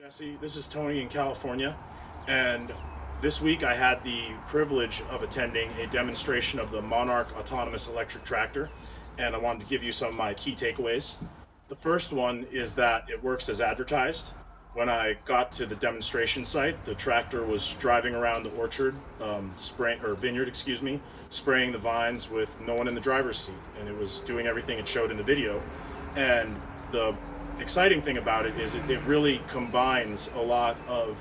Jesse, this is Tony in California, and this week I had the privilege of attending a demonstration of the Monarch autonomous electric tractor, and I wanted to give you some of my key takeaways. The first one is that it works as advertised. When I got to the demonstration site, the tractor was driving around the orchard, spraying or vineyard, excuse me, spraying the vines with no one in the driver's seat, and it was doing everything it showed in the video. And the exciting thing about it is it really combines a lot of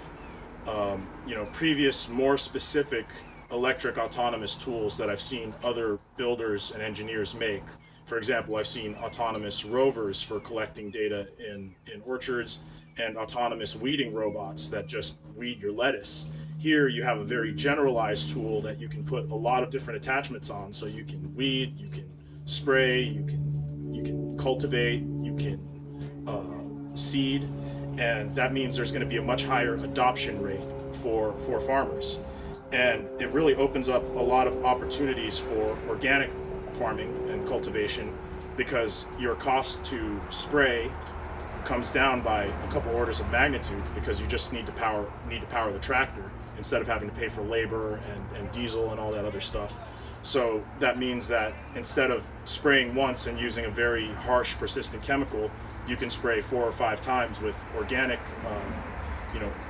previous more specific electric autonomous tools that I've seen other builders and engineers make. For example, I've seen autonomous rovers for collecting data in orchards and autonomous weeding robots that just weed your lettuce. Here you have a very generalized tool that you can put a lot of different attachments on, so you can weed, you can spray, you can cultivate, you can seed, and that means there's going to be a much higher adoption rate for farmers. And it really opens up a lot of opportunities for organic farming and cultivation, because your cost to spray comes down by a couple orders of magnitude, because you just need to power the tractor instead of having to pay for labor and diesel and all that other stuff. So that means that instead of spraying once and using a very harsh, persistent chemical, you can spray 4 or 5 times with organic,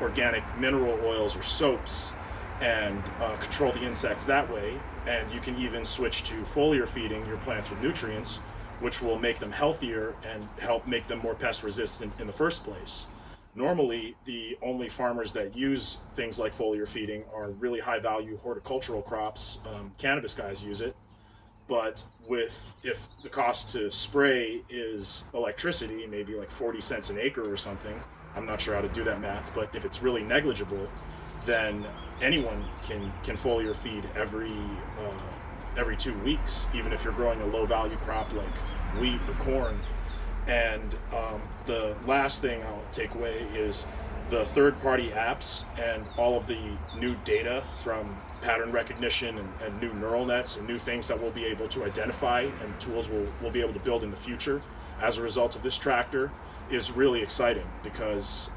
organic mineral oils or soaps, and control the insects that way. And you can even switch to foliar feeding your plants with nutrients, which will make them healthier and help make them more pest resistant in the first place. Normally, the only farmers that use things like foliar feeding are really high value horticultural crops. Cannabis guys use it. But if the cost to spray is electricity, maybe like 40 cents an acre or something, I'm not sure how to do that math, but if it's really negligible, then anyone can foliar feed every 2 weeks, even if you're growing a low value crop like wheat or corn. And the last thing I'll take away is the third-party apps and all of the new data from pattern recognition and new neural nets and new things that we'll be able to identify and tools we'll be able to build in the future as a result of this tractor is really exciting, because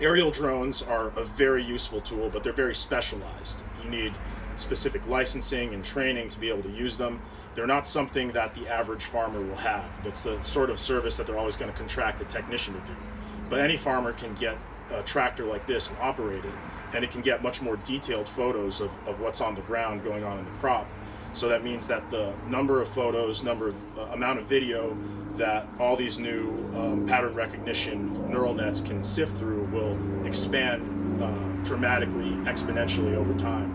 aerial drones are a very useful tool, but they're very specialized. You need specific licensing and training to be able to use them. They're not something that the average farmer will have. That's the sort of service that they're always going to contract a technician to do. But any farmer can get a tractor like this and operate it, and it can get much more detailed photos of what's on the ground going on in the crop. So that means that the number of photos, amount of video that all these new pattern recognition neural nets can sift through will expand dramatically, exponentially over time.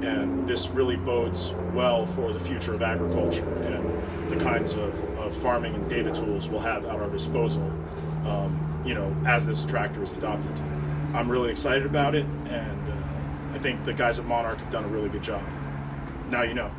And this really bodes well for the future of agriculture and the kinds of farming and data tools we'll have at our disposal, as this tractor is adopted. I'm really excited about it, and I think the guys at Monarch have done a really good job. Now you know.